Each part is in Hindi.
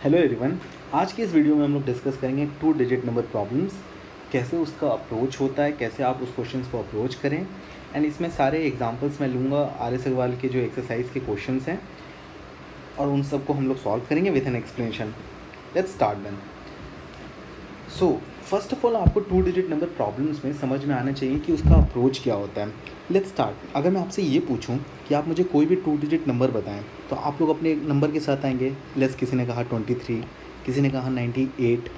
Hello everyone. आज की इस वीडियो में हम लोग डिस्कस करेंगे 2 डिजिट नंबर प्रॉब्लम्स, कैसे उसका अप्रोच होता है, कैसे आप उस क्वेश्चंस को अप्रोच करें। एंड इसमें सारे एग्जांपल्स मैं लूँगा आर एस अग्रवाल के जो एक्सरसाइज के क्वेश्चंस हैं और उन सब को हम लोग सॉल्व करेंगे with an explanation. Let's start then. So first of all आपको 2 डिजिट नंबर प्रॉब्लम्स में समझ में आना चाहिए कि उसका अप्रोच क्या होता है। Let's start. अगर मैं आपसे ये पूछूं कि आप मुझे कोई भी 2 डिजिट नंबर बताएं तो आप लोग अपने नंबर के साथ आएंगे। लेट्स किसी ने कहा 23, किसी ने कहा 98,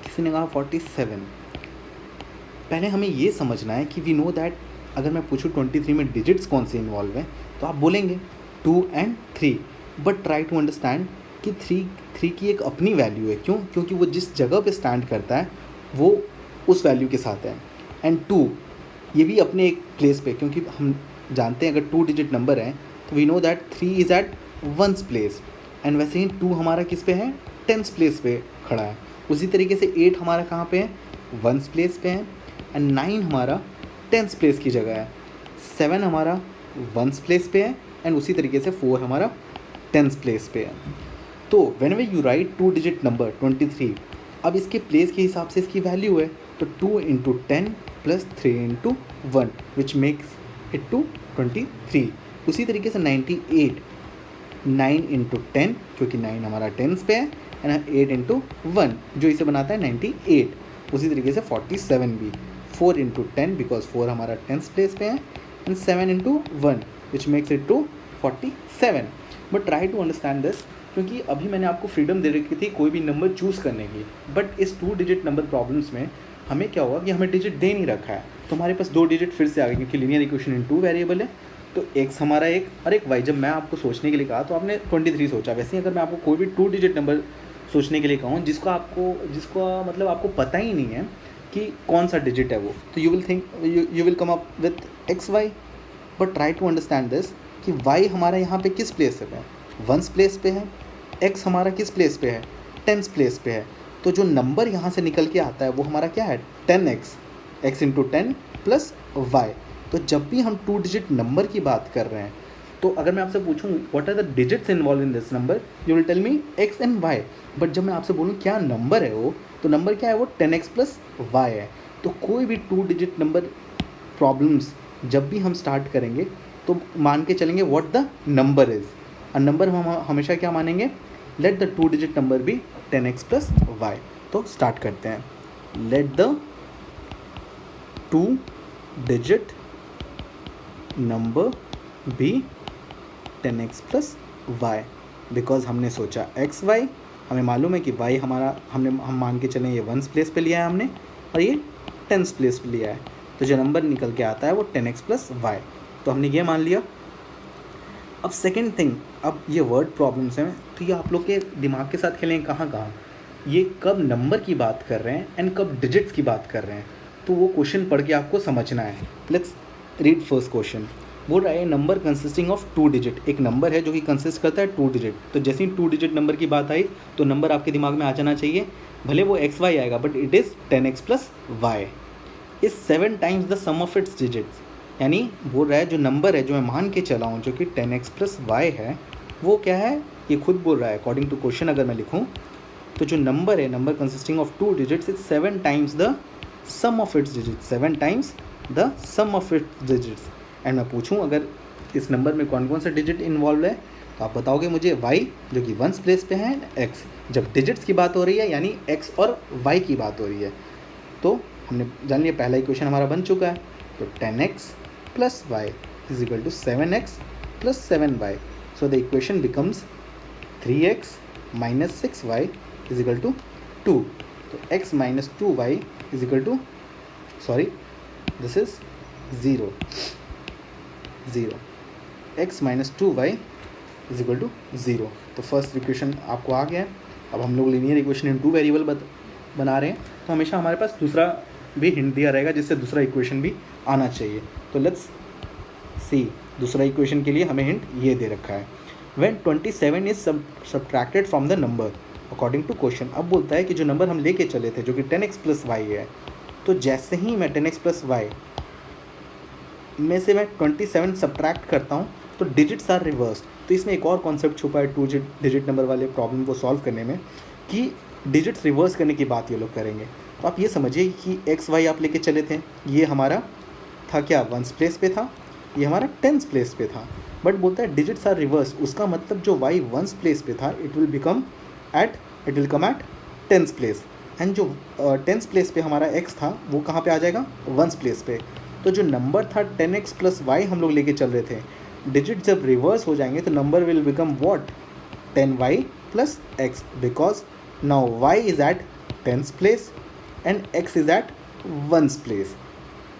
किसी ने कहा 47। पहले हमें ये समझना है कि वी नो दैट अगर मैं पूछूं 23 में डिजिट्स कौन से इन्वॉल्व हैं तो आप बोलेंगे 2 and 3, but try to understand कि थ्री की एक अपनी वैल्यू है। क्यों? क्योंकि वो जिस जगह पे स्टैंड करता है वो उस वैल्यू के साथ है। एंड 2 ये भी अपने एक प्लेस पे, क्योंकि हम जानते हैं अगर 2 डिजिट नंबर है तो we know that 3 is at ones place. And वैसे ही 2 हमारा किस पे है? टेंस प्लेस पे खड़ा है। उसी तरीके से 8 हमारा कहाँ पे है? वंस प्लेस पे है। एंड 9 हमारा टेंस प्लेस की जगह है। 7 हमारा वंस प्लेस पे है। एंड उसी तरीके से 4 हमारा टेंस प्लेस पे है। तो when way you right 2 digit number 23, अब इसके प्लेस के हिसाब से इसकी वैल्यू है तो 2 into 10 plus 3 into 1 which makes it to 23। उसी तरीके से 98, 9 इंटू 10 क्योंकि 9 हमारा टेंस पे है, एंड 8 इंटू 1 जो इसे बनाता है 98। उसी तरीके से 47 भी 4 इंटू 10 बिकॉज 4 हमारा टेंस प्लेस पे है, and 7 into 1 which makes it to 47। But try to understand this, क्योंकि अभी मैंने आपको फ्रीडम दे रखी थी कोई भी नंबर चूज़ करने की, बट इस 2 डिजिट नंबर प्रॉब्लम्स में हमें क्या हुआ कि हमें डिजिट दे नहीं रखा है तो हमारे पास 2 डिजिट फिर से आ गए, क्योंकि लीनियर इक्वेशन इन 2 वेरिएबल है। तो एक्स हमारा एक और एक वाई। जब मैं आपको सोचने के लिए कहा तो आपने 23 सोचा। वैसे ही अगर मैं आपको कोई भी 2 डिजिट नंबर सोचने के लिए कहूँ जिसका मतलब आपको पता ही नहीं है कि कौन सा डिजिट है वो, तो you will think you will come up with x y. But try to understand this कि वाई हमारा यहाँ पे किस प्लेस पे है? वंस प्लेस पे है। एक्स हमारा किस प्लेस पे है? टेंस प्लेस पे है। तो जो नंबर यहाँ से निकल के आता है वो हमारा क्या है? 10x, x into 10 plus y. तो जब भी हम 2 डिजिट नंबर की बात कर रहे हैं तो अगर मैं आपसे पूछूं what are the digits involved in this number, you will tell me x and y। But जब मैं आपसे बोलूं क्या नंबर है वो, तो नंबर क्या है? वो 10x प्लस y है। तो कोई भी 2 डिजिट नंबर प्रॉब्लम्स जब भी हम स्टार्ट करेंगे तो मान के चलेंगे व्हाट द नंबर इज़। और नंबर हम हमेशा क्या मानेंगे? Let the 2 digit number be 10x plus y. तो स्टार्ट करते हैं। Let the 2 digit number be 10x plus y. Because हमने सोचा x y, हमें मालूम है कि y हमारा हम मान के चलें ये वंस प्लेस पे लिया है हमने और ये टेंस प्लेस पे लिया है। तो जो नंबर निकल के आता है वो 10x प्लस वाई। तो हमने ये मान लिया। अब सेकेंड थिंग, अब ये वर्ड प्रॉब्लम्स हैं तो ये आप लोग के दिमाग के साथ खेलें कहाँ ये कब नंबर की बात कर रहे हैं एंड कब डिजिट्स की बात कर रहे हैं, तो वो क्वेश्चन पढ़ के आपको समझना है। Let's read first question. बोल रहा है नंबर कंसिस्टिंग ऑफ 2 डिजिट। एक नंबर है जो कि कंसिस्ट करता है 2 डिजिट। तो जैसे ही 2 डिजिट नंबर की बात आई तो नंबर आपके दिमाग में आ जाना चाहिए, भले वो एक्स वाई आएगा but it is 10x plus y is 7 times the sum of its digits. यानी बोल रहा है जो नंबर है जो मैं मान के चला हूँ जो कि 10x प्लस वाई है वो क्या है? ये खुद बोल रहा है अकॉर्डिंग टू क्वेश्चन। अगर मैं लिखूँ तो जो नंबर है, number consisting of 2 digits is 7 times the sum of its digits. 7 times the sum of its digits. And मैं पूछूं अगर इस नंबर में कौन कौन सा डिजिट इन्वॉल्व है तो आप बताओगे मुझे y जो कि वंस प्लेस पे है, x। जब डिजिट्स की बात हो रही है यानी x और y की बात हो रही है तो हमने जान लिया पहला इक्वेशन हमारा बन चुका है। तो 10x plus y is equal to 7x plus 7y। So the equation becomes 3x minus 6y is equal to 2। तो x minus 2y is equal to, sorry this is 0 x minus 2y is equal to 0। तो फर्स्ट इक्वेशन आपको आ गया है। अब हम लोग लीनियर इक्वेशन इन 2 वेरिएबल बना रहे हैं तो हमेशा हमारे पास दूसरा भी हिंट दिया रहेगा जिससे दूसरा इक्वेशन भी आना चाहिए। तो लेट्स सी, दूसरा इक्वेशन के लिए हमें हिंट ये दे रखा है। When 27 is subtracted from the number according to question. अब बोलता है कि जो नंबर हम लेके चले थे जो कि 10x प्लस वाई है, तो जैसे ही मैं 10x प्लस वाई में से मैं 27 सब्ट्रैक्ट करता हूँ तो डिजिट्स आर रिवर्स। तो इसमें एक और कॉन्सेप्ट छुपा है 2 डिजिट नंबर वाले प्रॉब्लम को सॉल्व करने में कि डिजिट्स रिवर्स करने की बात ये लोग करेंगे। तो आप ये समझिए कि एक्स वाई आप लेके चले थे, ये हमारा था क्या, वंस प्लेस पे था, ये हमारा टेंस प्लेस पे था, बट बोलता है डिजिट्स आर रिवर्स। उसका मतलब जो वाई वंस प्लेस पे था it will come at tens place, and जो टेंस प्लेस पे हमारा एक्स था वो कहाँ पे आ जाएगा, वंस प्लेस पे। तो जो नंबर था 10x प्लस वाई हम लोग लेके चल रहे थे, डिजिट जब रिवर्स हो जाएंगे तो number will become what, 10y plus x, because now y is at tens place and x is at ones place.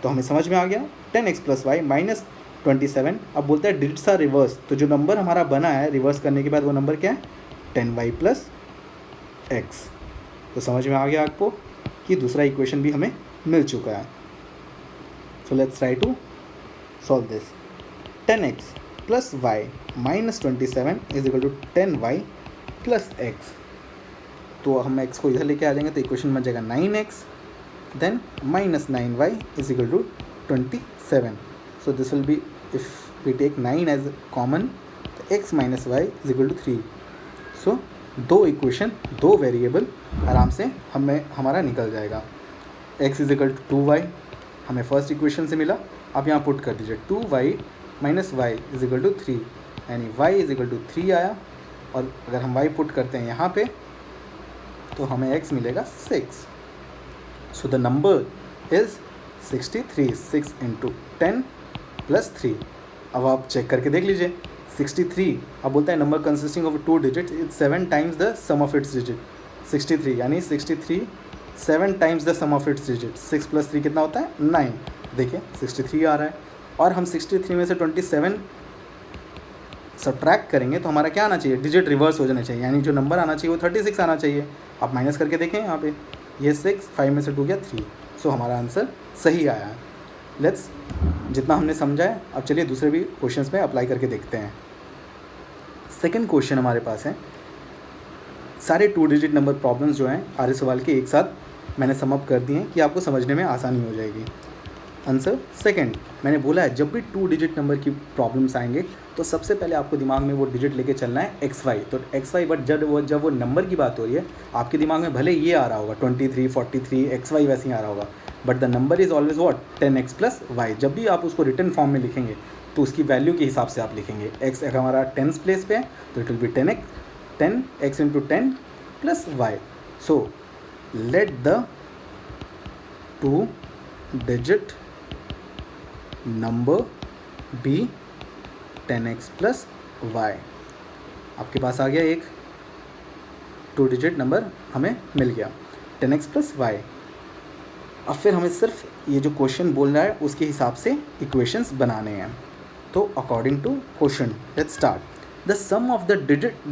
तो हमें समझ में आ गया 10x प्लस वाई माइनस 27। अब बोलता है डिजिट्स आर रिवर्स, तो जो नंबर हमारा बना है रिवर्स करने के बाद वो नंबर क्या है, 10y प्लस x। तो समझ में आ गया आपको कि दूसरा इक्वेशन भी हमें मिल चुका है। So let's try to solve this. 10x plus y minus 27 is equal to 10y plus x। तो हम x को इधर लेके आ जाएंगे तो इक्वेशन बन जाएगा 9x then minus 9y is equal to 27। So this will be, if we take 9 as common, तो x minus y is equal to 3। So दो इक्वेशन, दो वेरिएबल आराम से हमारा निकल जाएगा। x is equal to 2y हमें फर्स्ट इक्वेशन से मिला, आप यहाँ पुट कर दीजिए 2y minus y is equal to 3, यानी y इज इक्वल टू 3 आया। और अगर हम y पुट करते हैं यहाँ पे तो हमें x मिलेगा 6। सो the number is 63, 6 into 10 plus 3। अब आप चेक करके देख लीजिए 63, अब बोलता है number consisting of 2 digit is 7 times the sum of its digit. 63 यानी 63 7 times the sum of its digit. 6 plus 3 कितना होता है, 9। देखिए 63 आ रहा है, और हम 63 में से 27 सब्ट्रैक्ट करेंगे तो हमारा क्या आना चाहिए, डिजिट रिवर्स हो जाना चाहिए, यानी जो नंबर आना चाहिए वो 36 आना चाहिए। आप माइनस करके देखें यहाँ पे, ये 6, 5 में से 2 गया 3। सो हमारा आंसर सही आया है। लेट्स, जितना हमने समझा है अब चलिए दूसरे भी क्वेश्चंस में अप्लाई करके देखते हैं। सेकंड क्वेश्चन हमारे पास है, सारे 2 डिजिट नंबर प्रॉब्लम्स जो हैं आर्य सवाल के एक साथ मैंने सम अप कर दिए हैं कि आपको समझने में आसानी हो जाएगी। आंसर सेकंड, मैंने बोला है जब भी 2 डिजिट नंबर की प्रॉब्लम्स आएंगे तो सबसे पहले आपको दिमाग में वो डिजिट लेके चलना है XY। तो XY, बट जब वो नंबर की बात हो रही है आपके दिमाग में भले ये आ रहा होगा 23, 43 XY वैसे ही आ रहा होगा, but the number is always what, 10x plus y. जब भी आप उसको रिटर्न फॉर्म में लिखेंगे तो उसकी वैल्यू के हिसाब से आप लिखेंगे। x हमारा टेंस प्लेस पे है तो it will be 10x into 10 plus y. So let the 2 digit number be 10x plus y. आपके पास आ गया एक 2 डिजिट नंबर हमें मिल गया 10x प्लस वाई। अब फिर हमें सिर्फ ये जो क्वेश्चन बोल रहा है उसके हिसाब से इक्वेशंस बनाने हैं। तो according to question let's start. The sum of the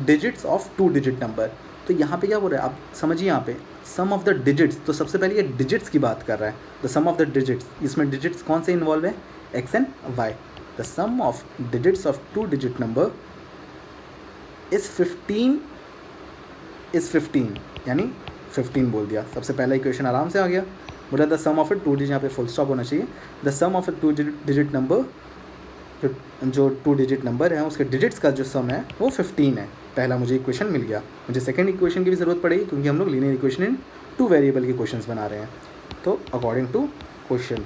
digits of 2 digit number. तो यहाँ पे क्या बोल रहा है आप समझिए, यहाँ पे सम ऑफ द डिजिट्स, तो सबसे पहले ये डिजिट्स की बात कर रहा है। The sum of the digits, इसमें डिजिट्स कौन से इन्वॉल्व है, x and y। The sum of digits of 2 digit number is 15 यानी 15 बोल दिया। सबसे पहला इक्वेशन आराम से आ गया। बोला the sum of a 2 digit, यहाँ पे फुल स्टॉप होना चाहिए। The sum of a 2 digit number, जो 2 डिजिट नंबर है उसके डिजिट्स का जो सम है वो 15 है। पहला मुझे इक्वेशन मिल गया। मुझे सेकंड इक्वेशन की भी ज़रूरत पड़ेगी क्योंकि हम लोग लीनियर इक्वेशन इन 2 वेरिएबल के क्वेश्चंस बना रहे हैं। तो अकॉर्डिंग टू क्वेश्चन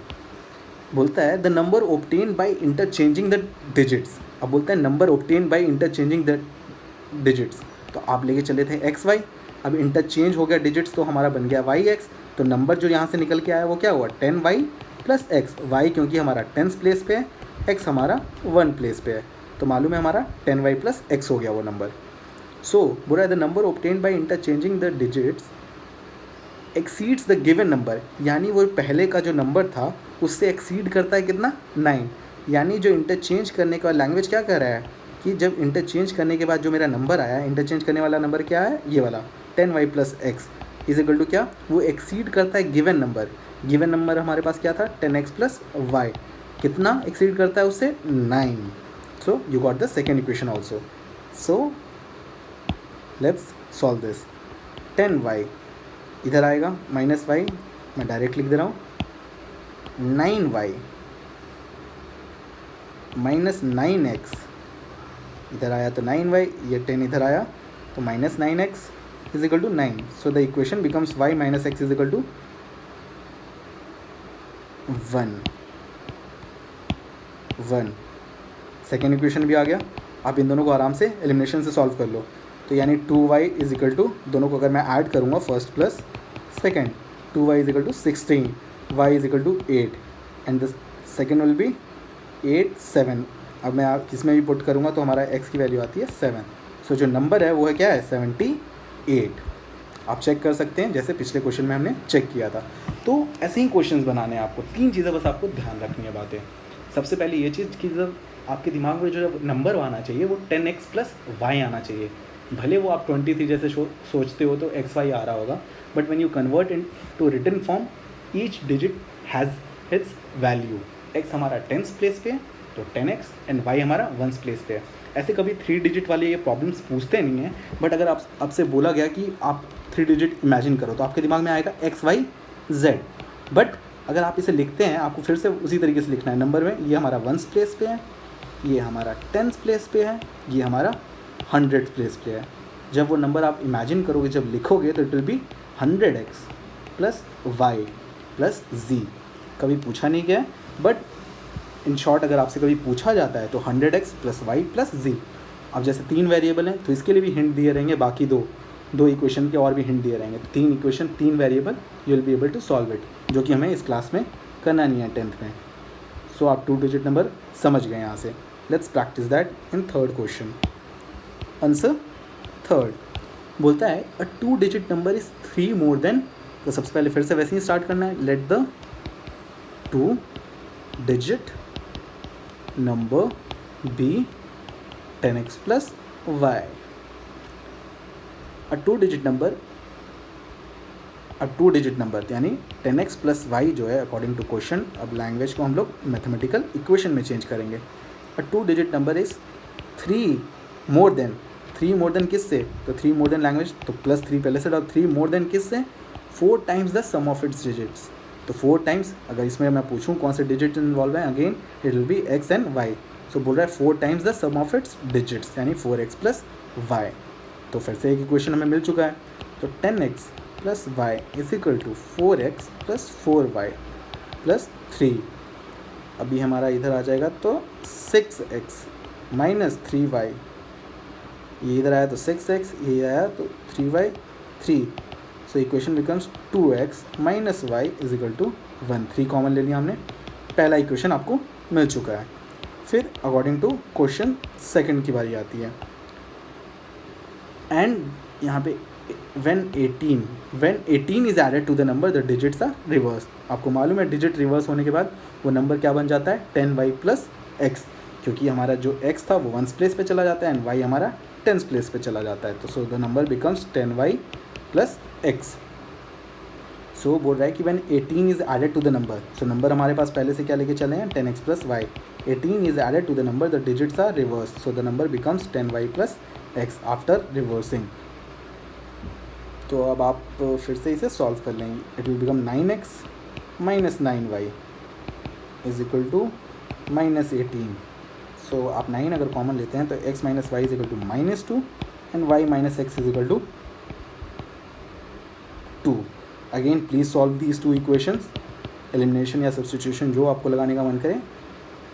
बोलता है the number obtain by interchanging the digits. अब बोलता है number obtain by interchanging the digits. तो आप लेके चले थे XY, अब इंटरचेंज हो गया डिजिट्स तो हमारा बन गया YX। तो नंबर जो यहाँ से निकल के आया वो क्या हुआ, 10y प्लस x। y क्योंकि हमारा 10th प्लेस पे है, x हमारा 1 प्लेस पे है, तो मालूम है हमारा 10y प्लस x हो गया वो नंबर। सो बोला the number obtain by interchanging the digits exceeds the given number, यानी वो पहले का जो नंबर था उससे एक्सीड करता है कितना, 9। यानी जो इंटरचेंज करने का लैंग्वेज क्या कह रहा है कि जब इंटरचेंज करने के बाद जो मेरा नंबर आया, इंटरचेंज करने वाला नंबर क्या है, ये वाला 10y plus x is equal to क्या, वो एक्सीड करता है गिवन नंबर। गिवन नंबर हमारे पास क्या था, 10x प्लस वाई। कितना एक्सीड करता है उससे, 9। So you got the second equation also. So let's solve this. 10y इधर आएगा माइनस वाई, मैं डायरेक्ट लिख दे रहा हूँ, 9y माइनस 9x इधर आया तो 9y, ये 10 इधर आया तो minus 9x is equal to 9. So the equation becomes y minus x is equal to 1. Second equation भी आ गया. आप इन दोनों को आराम से एलिमिनेशन से सॉल्व कर लो. तो यानी 2y इज इक्वल टू, दोनों को अगर मैं ऐड करूँगा first plus second, 2y is equal to 16, y is equal to 8 and the second will be 8 7. अब मैं आप किस में भी पुट करूँगा तो हमारा x की वैल्यू आती है 7. सो जो नंबर है वो है क्या है 78. आप चेक कर सकते हैं जैसे पिछले क्वेश्चन में हमने चेक किया था. तो ऐसे ही क्वेश्चंस बनाने हैं आपको. 3 चीज़ें बस आपको ध्यान रखनी है बातें. सबसे पहले ये चीज़ कि जब आपके दिमाग में जो नंबर आना चाहिए वो 10x प्लस y आना चाहिए. भले वो आप 23 जैसे सोचते हो तो xy आ रहा होगा, but when you convert into written form each digit has its value. x हमारा 10th प्लेस पे है तो 10x एंड y हमारा 1st प्लेस पे है. ऐसे कभी 3 डिजिट वाले ये प्रॉब्लम्स पूछते नहीं हैं, बट अगर आपसे बोला गया कि आप 3 डिजिट इमेजिन करो तो आपके दिमाग में आएगा x y z. बट अगर आप इसे लिखते हैं आपको फिर से उसी तरीके से लिखना है नंबर में. ये हमारा 1st प्लेस पे है, ये हमारा 10th प्लेस पे है, ये हमारा 100th प्लेस पे है. जब वो नंबर आप इमेजिन करोगे, जब लिखोगे तो it will B 100x plus y plus z. कभी पूछा नहीं गया, बट इन शॉर्ट अगर आपसे कभी पूछा जाता है तो 100x plus y plus z. अब जैसे 3 वेरिएबल हैं तो इसके लिए भी हिंट दिए रहेंगे, बाकी दो इक्वेशन के और भी हिंट दिए रहेंगे. तो 3 equation 3 variable you will be able to solve it, जो कि हमें इस क्लास में करना नहीं है 10th में. सो आप 2 डिजिट नंबर समझ गए यहाँ से. Let's practice that in third question. Answer third बोलता है अ 2 digit number is 3 more then. तो सबसे पहले फिर से वैसे ही स्टार्ट करना है. Let the 2 digit number be 10x plus y. A 2 digit number यानी 10x प्लस y जो है अकॉर्डिंग टू क्वेश्चन. अब लैंग्वेज को हम लोग मैथमेटिकल इक्वेशन में चेंज करेंगे. A 2 digit number is 3 more than. 3 more than किस से? तो 3 मोर देन लैंग्वेज तो प्लस 3 पहले से डाल. 3 मोर देन किस से? 4 times the sum of its digits. तो 4 टाइम्स, अगर इसमें मैं पूछूं कौन से डिजिट इन्वॉल्व है, again it will be x and y. So बोल रहा है 4 times the sum of its digits यानी 4x प्लस y. तो फिर से एक इक्वेशन हमें मिल चुका है. तो 10x plus y is equal to 4x plus 4y plus 3. अभी हमारा इधर आ जाएगा तो 6x माइनस 3y. ये इधर आया तो 6x, ये आया तो 3y 3. So equation becomes 2x minus y is equal to 1. 3 common ले लिया हमने. पहला इक्वेशन आपको मिल चुका है. फिर अकॉर्डिंग टू क्वेश्चन सेकंड की बारी आती है. एंड यहाँ पे when 18 is added to the number the digits are reversed. आपको मालूम है डिजिट रिवर्स होने के बाद वो नंबर क्या बन जाता है 10y प्लस x, क्योंकि हमारा जो x था वो 1st प्लेस पे चला जाता है एंड y हमारा 10th प्लेस पे चला जाता है. तो so the number becomes 10y plus x. So बोल रहा है कि when 18 is added to the number, so number हमारे पास पहले से क्या लेके चले हैं 10x plus y. 18 is added to the number the digits are reversed. So the number becomes 10y plus x after reversing. तो अब आप फिर से इसे सॉल्व कर लेंगे. It will become 9x minus 9y is equal to minus 18. So आप 9 अगर कॉमन लेते हैं तो x minus y is equal to minus 2 and y minus x is equal to 2. Again please solve these 2 equations. Elimination या सब्स्टिट्यूशन जो आपको लगाने का मन करे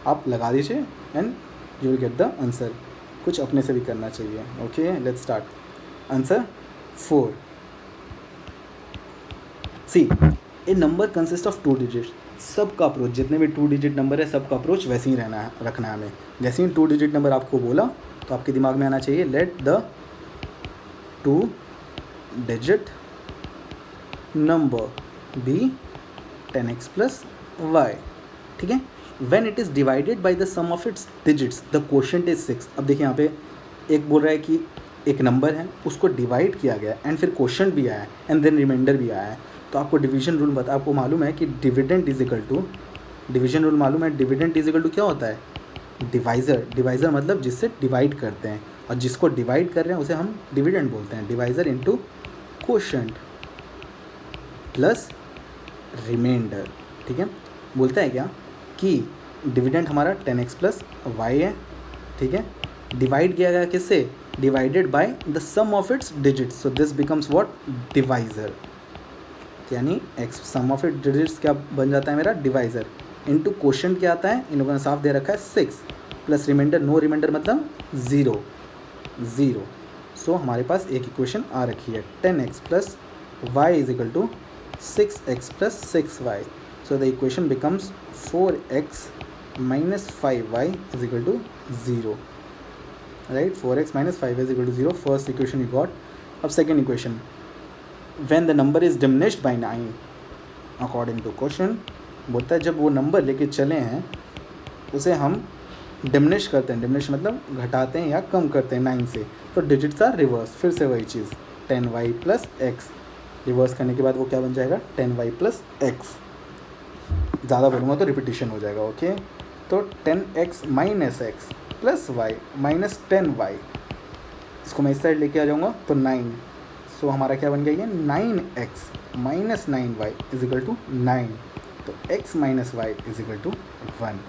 आप लगा दीजिए and you will get the answer. कुछ अपने से भी करना चाहिए. Okay, let's start. Answer 4. See a number consist of 2 digit. सबका अप्रोच जितने भी 2 डिजिट नंबर है सबका अप्रोच वैसे ही रखना है हमें. जैसे ही 2 डिजिट नंबर आपको बोला तो आपके दिमाग में आना चाहिए let the 2 digit number be 10x plus y. ठीक है. When it is divided by the sum of its digits the quotient is 6. अब देखिए यहाँ पे एक बोल रहा है कि एक नंबर है उसको डिवाइड किया गया एंड फिर क्वोशंट भी आया है एंड देन रिमाइंडर भी आया है. तो आपको डिवीजन रूल आपको मालूम है कि dividend is equal to, division rule मालूम है, डिविडेंड इज इक्वल टू क्या होता है डिवाइज़र. डिवाइज़र मतलब जिससे डिवाइड करते हैं और जिसको डिवाइड कर रहे हैं उसे हम डिविडेंड बोलते हैं. Divisor into quotient plus remainder. ठीक है. बोलता है क्या कि डिविडेंड हमारा 10x प्लस y है. ठीक है. डिवाइड किया गया किससे, divided by the sum of its digits, so this becomes what, divisor, यानी x sum of it digits क्या बन जाता है मेरा, डिवाइज़र, इनटू क्वोशंट क्या आता है, इन लोगों ने साफ दे रखा है 6 प्लस रिमाइंडर, नो रिमाइंडर मतलब 0 0। सो हमारे पास एक इक्वेशन आ रखी है 10x plus y is equal to 6x plus 6y। So the equation becomes 4x minus 5y is equal to 0, right. 4x minus 5y is equal to 0, first equation you got. अब second equation, when the number is diminished by 9 according to question, बोलता है जब वो नंबर लेके चले हैं उसे हम डिमिनिश करते हैं, डिमिनिश मतलब घटाते हैं या कम करते हैं 9 से, तो डिजिट्स आर रिवर्स, फिर से वही चीज़ 10y प्लस एक्स, रिवर्स करने के बाद वो क्या बन जाएगा 10y प्लस एक्स, ज़्यादा बोलूँगा तो रिपीटिशन हो जाएगा, ओके। तो 10x minus x plus y minus 10y, इसको मैं इस साइड लेके आ जाऊँगा तो 9, सो हमारा क्या बन गया ये 9x minus 9y is equal to 9, तो x minus y is equal to 1।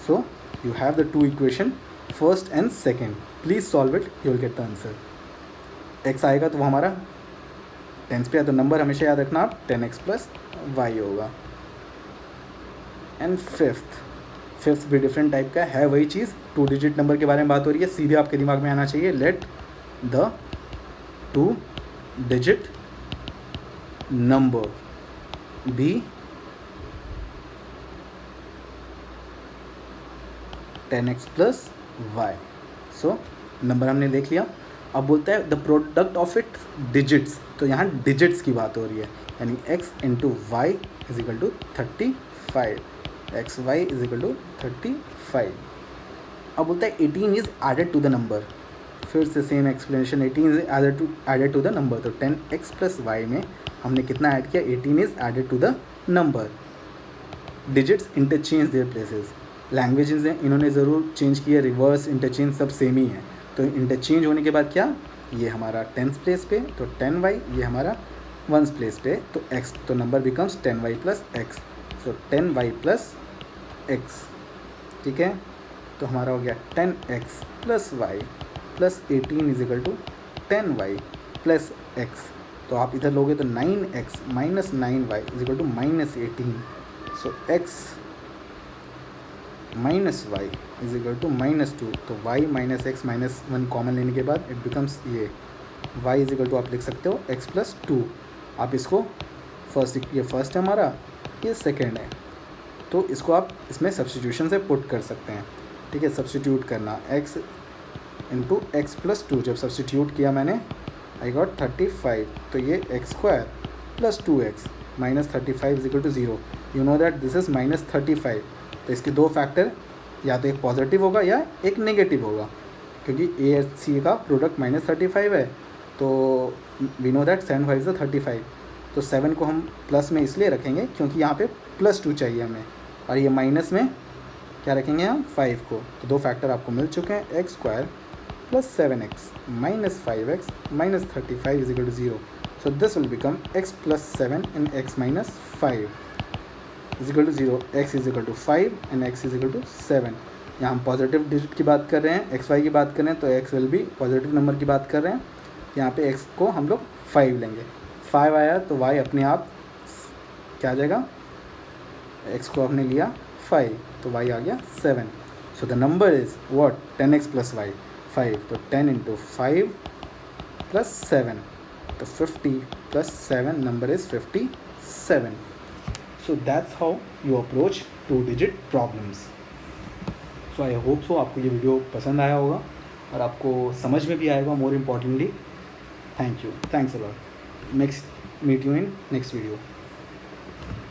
So you have the two equation first and second, please solve it, you will get the answer। x आएगा तो वो हमारा टेंस पे है, तो नंबर हमेशा याद रखना आप 10x प्लस वाई होगा। एंड फिफ्थ भी डिफरेंट टाइप का है, वही चीज़ 2 डिजिट नंबर के बारे में बात हो रही है, सीधे आपके दिमाग में आना चाहिए, let the 2 digit number be 10x plus y. So number हमने देख लिया। अब बोलता है the product of it digits, तो यहाँ डिजिट्स की बात हो रही है, यानी x into y is equal to 35, x y is equal to 35। अब बोलता है 18 is added to the number, फिर से same explanation, 18 is added to the number, तो 10x प्लस वाई में हमने कितना ऐड किया, 18 is added to the number. Digits interchange their places, languages हैं इन्होंने ज़रूर चेंज किया, रिवर्स इंटरचेंज सब सेम ही है, तो इंटरचेंज होने के बाद क्या, ये हमारा 10th प्लेस पे, तो 10y, ये हमारा 1st प्लेस पे, तो x, तो number becomes 10y plus x, so 10y plus x, ठीक है। तो हमारा हो गया 10x plus y plus 18 is equal to 10y plus x, तो आप इधर लोगे तो 9x minus 9y is equal to minus 18, so x minus y is equal to minus 2, तो y minus x minus 1 common लेने के बाद इट बिकम्स ये y इज इक्वल टू आप लिख सकते हो x प्लस 2। आप इसको ये फर्स्ट है हमारा, ये सेकेंड है, तो इसको आप इसमें सब्सटीट्यूशन से पुट कर सकते हैं, ठीक है। सब्सटीट्यूट करना x इंटू एक्स प्लस 2, जब सब्सटीट्यूट किया मैंने आई गॉट 35, तो ये x square plus 2x minus 35 is equal to 0। You know that this is minus 35, तो इसके दो फैक्टर, या तो एक पॉजिटिव होगा या एक नेगेटिव होगा, क्योंकि ए एस सी का प्रोडक्ट माइनस 35 है, तो वी नो दैट 7 5 इज़ 35, तो 7 को हम प्लस में इसलिए रखेंगे क्योंकि यहाँ पे प्लस 2 चाहिए हमें, और ये माइनस में क्या रखेंगे हम 5 को, तो दो फैक्टर आपको मिल चुके हैं, x square plus 7x minus 5x minus 35 is equal to 0, so this will become x plus 7 and x minus 5 is equal to 0, x is equal to 5 and x is equal to 7। यहाँ हम पॉजिटिव डिजिट की बात कर रहे हैं, एक्स वाई की बात कर रहे हैं, तो x विल भी पॉजिटिव नंबर की बात कर रहे हैं, यहाँ पे x को हम लोग 5 लेंगे, 5 आया तो y अपने आप क्या आ जाएगा, x को आपने लिया 5, तो y आ गया 7, so the number is what 10x plus y 5, तो 10 इंटू 5 प्लस 7, तो 50 plus 7 number is 57। So that's how you approach 2-digit problems. So I hope so आपको ये वीडियो पसंद आया होगा और आपको समझ में भी आएगा, more importantly. Thank you. Thanks a lot. Meet you in next video.